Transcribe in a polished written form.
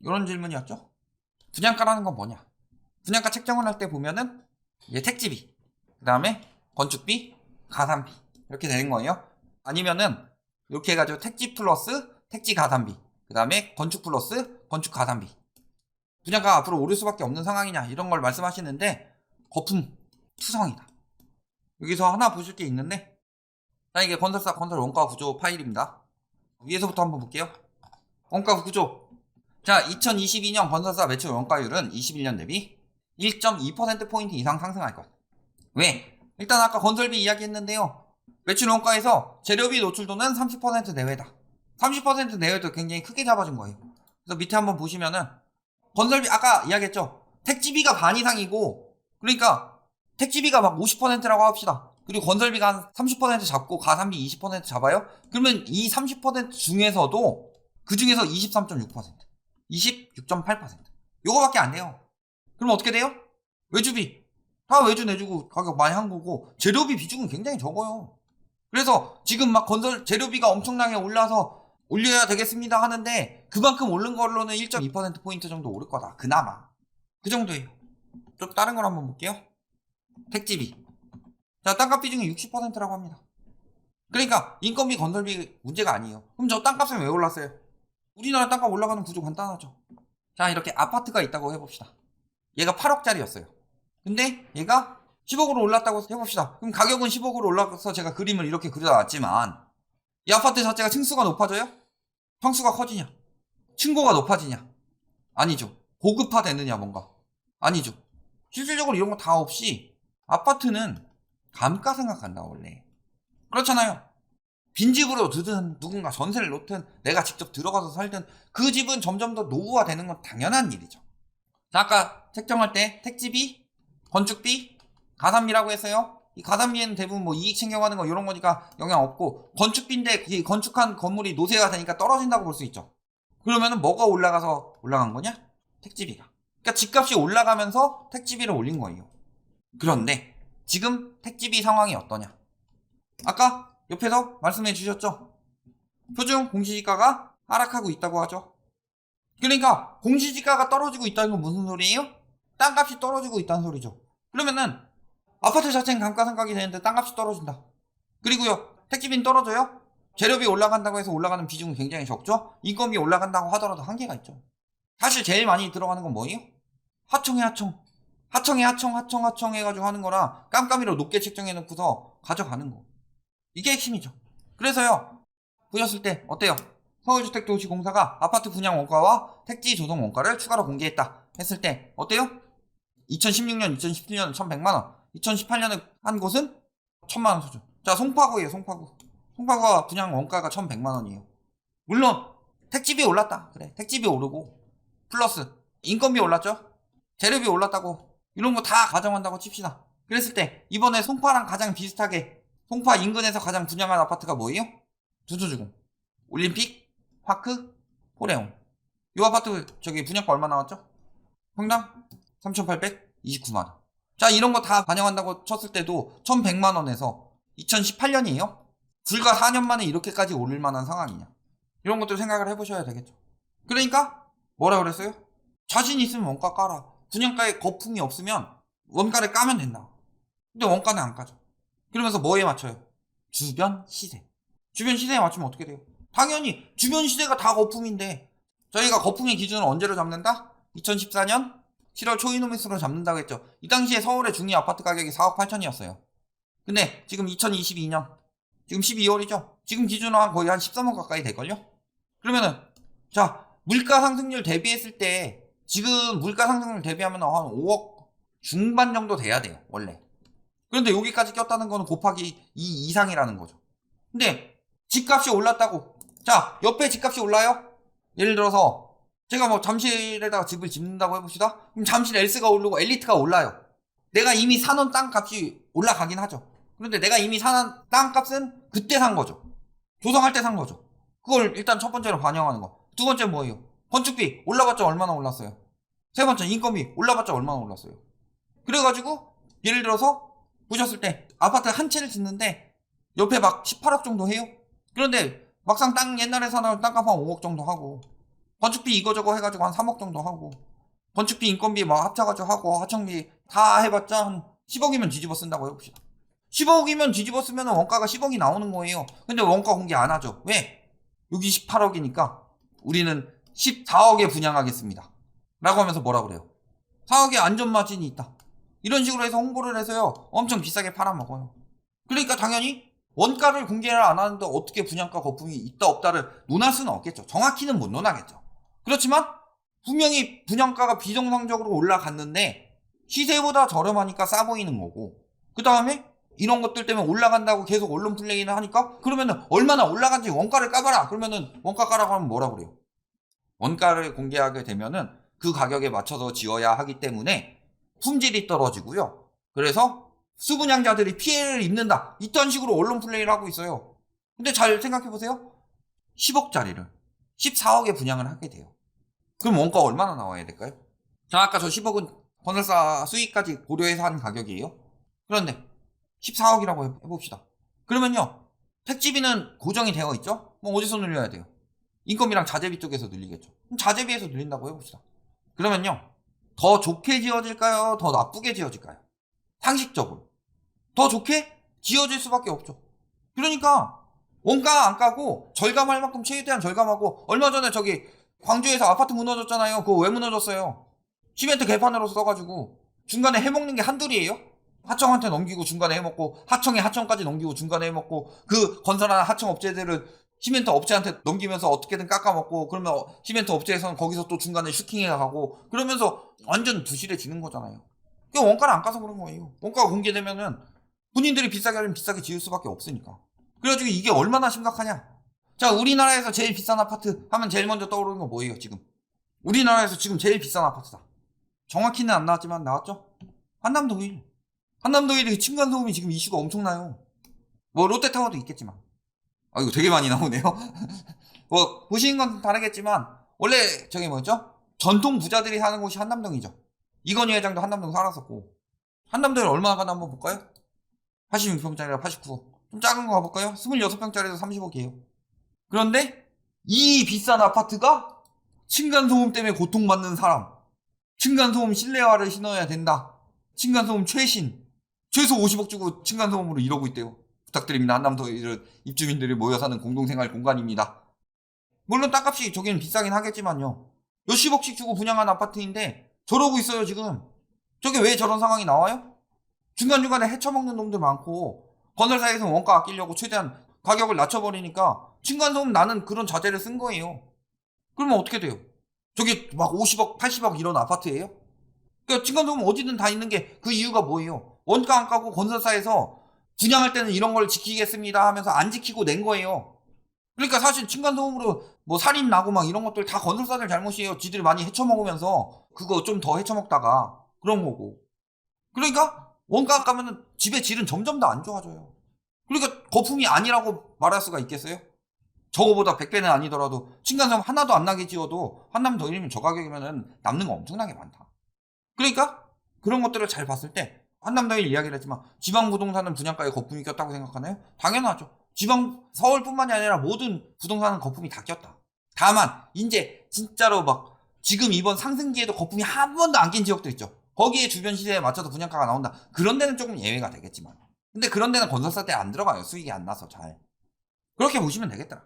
이런 질문이었죠. 분양가라는 건 뭐냐? 분양가 책정을 할 때 보면은 이게 택지비, 그 다음에 건축비, 가산비 이렇게 되는 거예요. 아니면은 이렇게 해가지고 택지 플러스 택지 가산비, 그 다음에 건축 플러스 건축 가산비. 분양가가 앞으로 오를 수밖에 없는 상황이냐 이런 걸 말씀하시는데 거품 투성이다. 여기서 하나 보실 게 있는데, 자, 이게 건설사 건설 원가 구조 파일입니다. 위에서부터 한번 볼게요. 원가 구조. 자, 2022년 건설사 매출 원가율은 21년 대비 1.2%포인트 이상 상승할 것. 왜? 일단 아까 건설비 이야기했는데요. 매출 원가에서 재료비 노출도는 30% 내외다. 30% 내외도 굉장히 크게 잡아준 거예요. 그래서 밑에 한번 보시면은 건설비 아까 이야기했죠. 택지비가 반 이상이고, 그러니까 택지비가 막 50%라고 합시다. 그리고 건설비가 한 30% 잡고 가산비 20% 잡아요. 그러면 이 30% 중에서도 그 중에서 23.6%, 26.8% 요거밖에 안 돼요. 그럼 어떻게 돼요? 외주비 다 외주 내주고 가격 많이 한 거고, 재료비 비중은 굉장히 적어요. 그래서 지금 막 건설 재료비가 엄청나게 올라서 올려야 되겠습니다 하는데, 그만큼 오른 걸로는 1.2%포인트 정도 오를 거다. 그나마 그 정도예요. 좀 다른 걸 한번 볼게요. 택지비. 자, 땅값 비중이 60%라고 합니다. 그러니까 인건비 건설비 문제가 아니에요. 그럼 저 땅값은 왜 올랐어요? 우리나라 땅값 올라가는 구조 간단하죠. 자, 이렇게 아파트가 있다고 해봅시다. 얘가 8억짜리였어요. 근데 얘가 10억으로 올랐다고 해봅시다. 그럼 가격은 10억으로 올라서 제가 그림을 이렇게 그려놨지만, 이 아파트 자체가 층수가 높아져요? 평수가 커지냐? 층고가 높아지냐? 아니죠. 고급화 되느냐 뭔가? 아니죠. 실질적으로 이런 거 다 없이 아파트는 감가 생각한다 원래. 그렇잖아요. 빈집으로 두든 누군가 전세를 놓든 내가 직접 들어가서 살든 그 집은 점점 더 노후화 되는 건 당연한 일이죠. 자, 아까 책정할 때 택지비, 건축비, 가산비라고 했어요. 이 가산비에는 대부분 뭐 이익 챙겨가는 거 이런 거니까 영향 없고, 건축비인데 이 건축한 건물이 노쇠가 되니까 떨어진다고 볼 수 있죠. 그러면은 뭐가 올라가서 올라간 거냐? 택지비가. 그러니까 집값이 올라가면서 택지비를 올린 거예요. 그런데 지금 택지비 상황이 어떠냐? 아까 옆에서 말씀해 주셨죠? 표준 공시지가가 하락하고 있다고 하죠. 그러니까 공시지가가 떨어지고 있다는 건 무슨 소리예요? 땅값이 떨어지고 있다는 소리죠. 그러면은 아파트 자체는 감가상각이 되는데 땅값이 떨어진다. 그리고요, 택지비는 떨어져요? 재료비 올라간다고 해서 올라가는 비중은 굉장히 적죠? 인건비 올라간다고 하더라도 한계가 있죠. 사실 제일 많이 들어가는 건 뭐예요? 하청에 하청. 하청에 하청 해가지고 하는 거라 깜깜이로 높게 책정해놓고서 가져가는 거. 이게 핵심이죠. 그래서요, 보셨을 때 어때요? 서울주택도시공사가 아파트 분양 원가와 택지 조성 원가를 추가로 공개했다 했을 때 어때요? 2016년, 2017년은 1100만원, 2018년에 한 곳은 1000만원 수준. 자, 송파구예요. 송파구가 분양 원가가 1100만원이에요. 물론 택지비 올랐다. 그래, 택지비 오르고 플러스 인건비 올랐죠? 재료비 올랐다고, 이런 거 다 가정한다고 칩시다. 그랬을 때 이번에 송파랑 가장 비슷하게 송파 인근에서 가장 분양한 아파트가 뭐예요? 두수주공, 올림픽, 파크, 호레옹. 이 아파트 저기 분양가 얼마 나왔죠? 평당 3,829만원. 자, 이런 거 다 반영한다고 쳤을 때도 1,100만원에서 2018년이에요. 불과 4년 만에 이렇게까지 오를 만한 상황이냐, 이런 것도 생각을 해보셔야 되겠죠. 그러니까 뭐라 그랬어요? 자신 있으면 원가 까라. 분양가에 거품이 없으면 원가를 까면 된다. 근데 원가는 안 까죠. 그러면서 뭐에 맞춰요? 주변 시세. 주변 시세에 맞추면 어떻게 돼요? 당연히 주변 시세가 다 거품인데, 저희가 거품의 기준을 언제로 잡는다? 2014년 7월 초이노미스로 잡는다고 했죠. 이 당시에 서울의 중위 아파트 가격이 4억 8천이었어요. 근데 지금 2022년, 지금 12월이죠. 지금 기준으로 거의 한 13억 가까이 될걸요? 그러면은, 자, 물가 상승률 대비했을 때 지금 물가 상승률 대비하면 한 5억 중반 정도 돼야 돼요, 원래. 그런데 여기까지 꼈다는 거는 곱하기 2 이상이라는 거죠. 근데 집값이 올랐다고. 자, 옆에 집값이 올라요? 예를 들어서 제가 뭐 잠실에다가 집을 짓는다고 해봅시다. 그럼 잠실 L스가 오르고 엘리트가 올라요. 내가 이미 사놓은 땅값이 올라가긴 하죠. 그런데 내가 이미 사는 땅값은 그때 산 거죠. 조성할 때 산 거죠. 그걸 일단 첫 번째로 반영하는 거. 두 번째 뭐예요? 건축비 올라봤자 얼마나 올랐어요? 세 번째 인건비 올라봤자 얼마나 올랐어요? 그래가지고 예를 들어서 보셨을 때 아파트 한 채를 짓는데 옆에 막 18억 정도 해요? 그런데 막상 땅 옛날에 사놓은 땅값 한 5억 정도 하고, 건축비 이거저거 해가지고 한 3억 정도 하고, 건축비 인건비 막 합쳐가지고 하고, 하청비 다 해봤자 한 10억이면 뒤집어 쓴다고 해봅시다. 10억이면 뒤집어 쓰면 원가가 10억이 나오는 거예요. 근데 원가 공개 안 하죠. 왜? 여기 18억이니까 우리는 14억에 분양하겠습니다 라고 하면서 뭐라 그래요? 4억의 안전마진이 있다. 이런 식으로 해서 홍보를 해서요, 엄청 비싸게 팔아먹어요. 그러니까 당연히 원가를 공개를 안 하는데 어떻게 분양가 거품이 있다 없다를 논할 수는 없겠죠. 정확히는 못 논하겠죠. 그렇지만 분명히 분양가가 비정상적으로 올라갔는데 시세보다 저렴하니까 싸 보이는 거고, 그 다음에 이런 것들 때문에 올라간다고 계속 언론 플레이를 하니까, 그러면은 얼마나 올라간지 원가를 까봐라. 그러면은 원가 까라고 하면 뭐라 그래요? 원가를 공개하게 되면은 그 가격에 맞춰서 지어야 하기 때문에 품질이 떨어지고요. 그래서 수분양자들이 피해를 입는다. 이딴 식으로 언론 플레이를 하고 있어요. 근데 잘 생각해보세요. 10억짜리를 14억에 분양을 하게 돼요. 그럼 원가 얼마나 나와야 될까요? 자, 아까 저 10억은 건설사 수익까지 고려해서 한 가격이에요. 그런데 14억이라고 해봅시다. 그러면요, 택지비는 고정이 되어 있죠? 뭐 어디서 늘려야 돼요? 인건비랑 자재비 쪽에서 늘리겠죠. 그럼 자재비에서 늘린다고 해봅시다. 그러면요, 더 좋게 지어질까요? 더 나쁘게 지어질까요? 상식적으로 더 좋게 지어질 수밖에 없죠. 그러니까 원가 안 까고 절감할 만큼 최대한 절감하고, 얼마 전에 저기 광주에서 아파트 무너졌잖아요. 그거 왜 무너졌어요? 시멘트 개판으로 써가지고 중간에 해먹는 게 한둘이에요? 하청한테 넘기고 중간에 해먹고, 하청에 하청까지 넘기고 중간에 해먹고, 그 건설하는 하청 업체들은 시멘트 업체한테 넘기면서 어떻게든 깎아먹고, 그러면 시멘트 업체에서는 거기서 또 중간에 슈킹해 가고, 그러면서 완전 부실해지는 거잖아요. 그게 원가를 안 까서 그런 거예요. 원가가 공개되면은 본인들이 비싸게 하려면 비싸게 지을 수밖에 없으니까. 그래가지고 이게 얼마나 심각하냐. 자, 우리나라에서 제일 비싼 아파트 하면 제일 먼저 떠오르는 거 뭐예요? 지금 우리나라에서 지금 제일 비싼 아파트다. 정확히는 안 나왔지만 나왔죠? 한남동일. 한남동일의 층간소음이 지금 이슈가 엄청나요. 뭐 롯데타워도 있겠지만. 아, 이거 되게 많이 나오네요. 뭐 보시는 건 다르겠지만 원래 저기 뭐였죠? 전통 부자들이 사는 곳이 한남동이죠. 이건희 회장도 한남동 살았었고. 한남동이 얼마나 가나 한번 볼까요? 86평짜리라 89. 좀 작은 거 가볼까요? 26평짜리에서 30억이에요. 그런데 이 비싼 아파트가 층간소음 때문에 고통받는 사람, 층간소음 실내화를 신어야 된다, 층간소음 최신, 최소 50억 주고 층간소음으로 이러고 있대요. 부탁드립니다. 한남동 입주민들이 모여 사는 공동생활 공간입니다. 물론 땅값이 저기는 비싸긴 하겠지만요, 몇십억씩 주고 분양한 아파트인데 저러고 있어요. 지금 저게 왜 저런 상황이 나와요? 중간중간에 헤쳐먹는 놈들 많고, 건설사에서 원가 아끼려고 최대한 가격을 낮춰버리니까 층간소음 나는 그런 자재를 쓴 거예요. 그러면 어떻게 돼요? 저게 막 50억 80억 이런 아파트예요? 그러니까 층간소음 어디든 다 있는 게, 그 이유가 뭐예요? 원가 안 까고 건설사에서 분양할 때는 이런 걸 지키겠습니다 하면서 안 지키고 낸 거예요. 그러니까 사실 층간소음으로 뭐 살인 나고 막 이런 것들 다 건설사들 잘못이에요. 지들이 많이 헤쳐먹으면서 그거 좀 더 헤쳐먹다가 그런 거고. 그러니까 원가 안 까면은 집의 질은 점점 더 안 좋아져요. 그러니까 거품이 아니라고 말할 수가 있겠어요? 저거보다 100배는 아니더라도 층간소음 하나도 안 나게 지어도 한남동이면 저 가격이면은 남는 거 엄청나게 많다. 그러니까 그런 것들을 잘 봤을 때, 한남동일 이야기를 했지만 지방 부동산은 분양가에 거품이 꼈다고 생각하나요? 당연하죠. 지방 서울뿐만이 아니라 모든 부동산은 거품이 다 꼈다. 다만 이제 진짜로 막 지금 이번 상승기에도 거품이 한 번도 안 낀 지역도 있죠. 거기에 주변 시세에 맞춰서 분양가가 나온다. 그런 데는 조금 예외가 되겠지만, 근데 그런 데는 건설사 때 안 들어가요. 수익이 안 나서. 잘 그렇게 보시면 되겠더라.